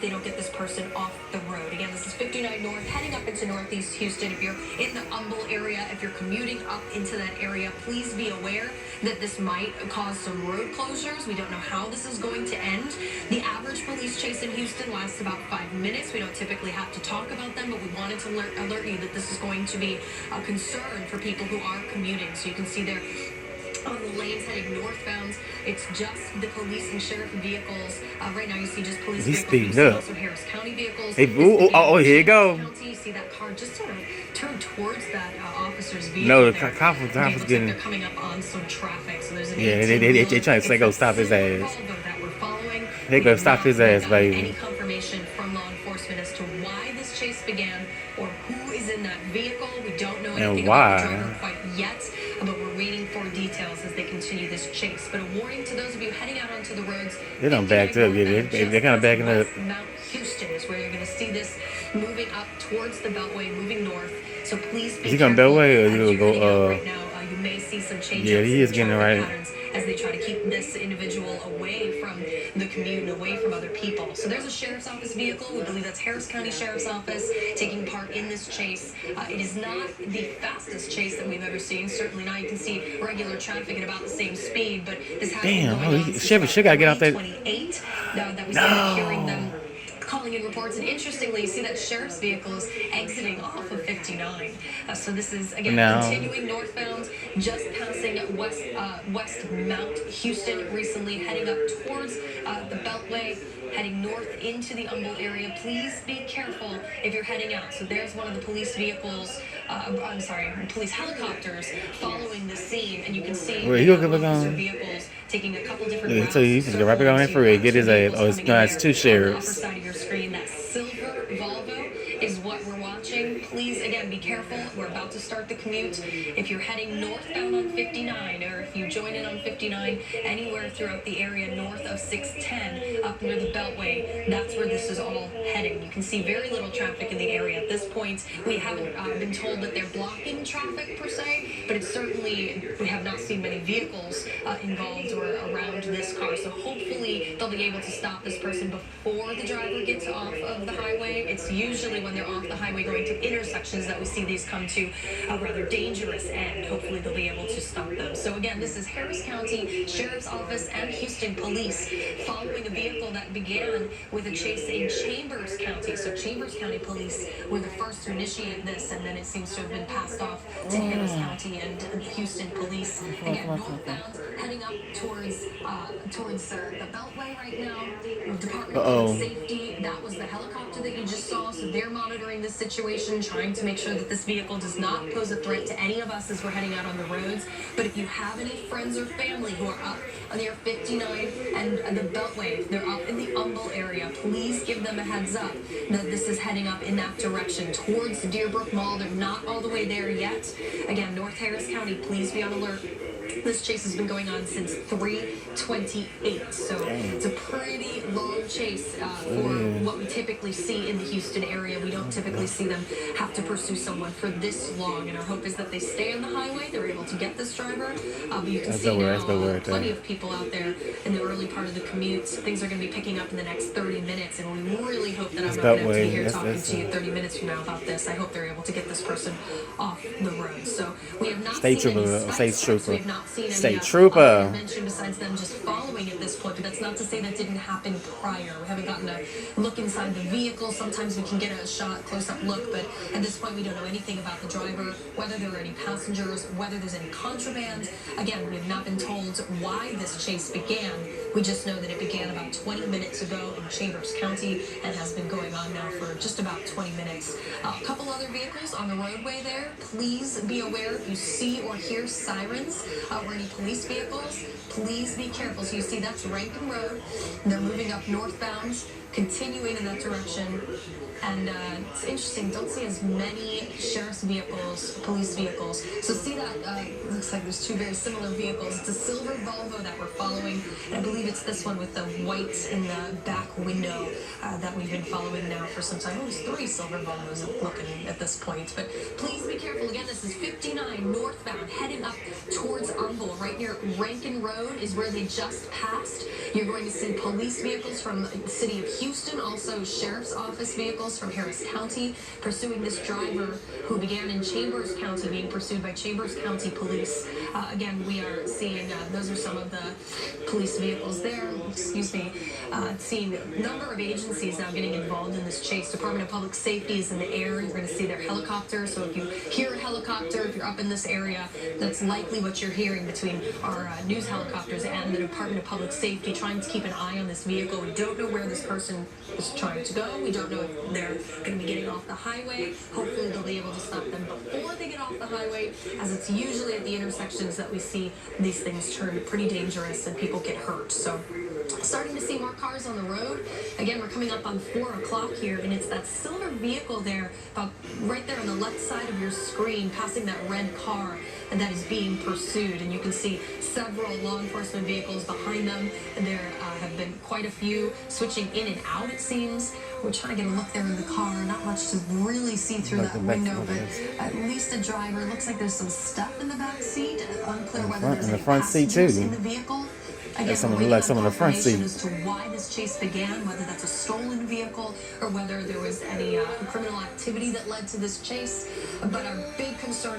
they don't get this person off the road. Again, this is 59 North, heading up into Northeast Houston. If you're in the Humble area, if you're commuting up into that area, please be aware that this might cause some road closures. We don't know how this is going to end. The average police chase in Houston lasts about 5 minutes. We don't typically have to talk about them, but we wanted to alert you that this is going to be a concern for people who are commuting. So you can see there on the lanes heading northbound, it's just the police and sheriff vehicles. Right now you see just police vehicles, also Harris County vehicles. Hey, here you go. You see that car just sort of turn towards that officer's vehicle. No, the cop was getting... They're coming up on some traffic, so there's an they trying to say go stop his ass. They go stop his ass, baby. Any confirmation from law enforcement as to why this chase began or who is in that vehicle. We don't know anything about the driver quite yet, but we're waiting for details as they continue this chase. But a warning to those of you heading out onto the roads. They don't back up, they're kind of backing up. Mount Houston is where you're going to see this moving up towards the Beltway, moving north. So please be is he going Beltway or is he going to go, right now, you may see some changes. Yeah, he is getting it right. As they try to keep this individual away from the commute and away from other people. So there's a sheriff's office vehicle. We believe that's Harris County Sheriff's Office taking part in this chase. It is not the fastest chase that we've ever seen. Certainly not. You can see regular traffic at about the same speed, but this has been going on Chevy should gotta get off that. 28. That we started hearing them calling in reports, and interestingly, you see that sheriff's vehicle is exiting off of 59. So this is again continuing northbound, just passing west Mount Houston recently, heading up towards the Beltway, heading north into the Humble area. Please be careful if you're heading out. So there's one of the police vehicles. Police helicopters following the scene, and you can see vehicles taking a couple different routes. So he's just go right back on that freeway, get his ass. Oh, it's two sheriffs. On the upper side of your screen, that silver Volvo is what we're watching. Please, again, be careful. We're about to start the commute. If you're heading northbound on 59, or if you join in on 59 anywhere throughout the area north of 610, up near the Beltway, that's where this is all heading. You can see very little traffic in the area at this point. We haven't been told that they're blocking traffic per se, but it's certainly, we have not seen many vehicles involved or around this car. So hopefully they'll be able to stop this person before the driver gets off of the highway. It's usually when they're off the highway going to intersections that we see these come to a rather dangerous end. Hopefully they'll be able to stop them. So again, this is Harris County Sheriff's Office and Houston Police following a vehicle that began with a chase in Chambers County. So Chambers County Police were the first to initiate this, and then it seems to have been passed off to Harris County and Houston Police. Again, northbound, heading up towards the Beltway right now. Department of Safety, that was the helicopter that you just saw. So they're monitoring this situation, trying to make sure that this vehicle does not pose a threat to any of us as we're heading out on the roads. But if you have any friends or family who are up near 59 and the Beltway, they're up in the Humble area, please give them a heads up that this is heading up in that direction towards Deerbrook Mall. They're not all the way there yet. Again, North Harris County, please be on alert. This chase has been going on since 3:28, so it's a pretty long chase for what we typically see in the Houston area. We don't typically see them have to pursue someone for this long, and our hope is that they stay on the highway, they're able to get this driver. But you can see now plenty of people out there in the early part of the commute. Things are going to be picking up in the next 30 minutes, and we really hope that I'm not going to have to be here talking to you 30 minutes from now about this. I hope they're able to get this person off the road. So we have not seen any suspects. We have not seen any mention besides them just following at this point, but that's not to say that didn't happen prior. We haven't gotten a look inside the vehicle. Sometimes we can get a shot, close-up look, but at this point we don't know anything about the driver, whether there are any passengers, whether there's any contraband. Again, we have not been told why this chase began. We just know that it began about 20 minutes ago in Chambers County and has been going on now for just about 20 minutes. A couple other vehicles on the roadway there. Please be aware if you see or hear sirens or any police vehicles, please be careful. So you see that's Rankin Road. They're moving up northbound, continuing in that direction. And it's interesting, don't see as many sheriff's vehicles, police vehicles. So see that, looks like there's two very similar vehicles. It's a silver Volvo that we're following, and I believe it's this one with the white in the back window that we've been following now for some time. Oh, there's three silver Volvos looking at this point. But please be careful. Again, this is 59 northbound, heading up towards Humble. Right near Rankin Road is where they just passed. You're going to see police vehicles from the city of Houston. Houston, also sheriff's office vehicles from Harris County pursuing this driver who began in Chambers County, being pursued by Chambers County police. Again, we are seeing, those are some of the police vehicles there. Excuse me. Seeing a number of agencies now getting involved in this chase. Department of Public Safety is in the air. You're going to see their helicopter. So if you hear a helicopter, if you're up in this area, that's likely what you're hearing between our news helicopters and the Department of Public Safety trying to keep an eye on this vehicle. We don't know where this person is trying to go. We don't know if they're going to be getting off the highway. Hopefully they'll be able to stop them before they get off the highway, as it's usually at the intersections that we see these things turn pretty dangerous and people get hurt. So starting to see more cars on the road. Again, we're coming up on 4 o'clock here, and it's that silver vehicle there, about right there on the left side of your screen, passing that red car that is being pursued. And you can see several law enforcement vehicles behind them. There have been quite a few switching in and out, it seems. We're trying to get a look there in the car. Not much to really see through that window, but at least a driver. Looks like there's some stuff in the back seat. Unclear whether there's any passengers in the vehicle. Again, some like some of the front seat. As to why this chase began, whether that's a stolen vehicle or whether there was any criminal activity that led to this chase. But our big concern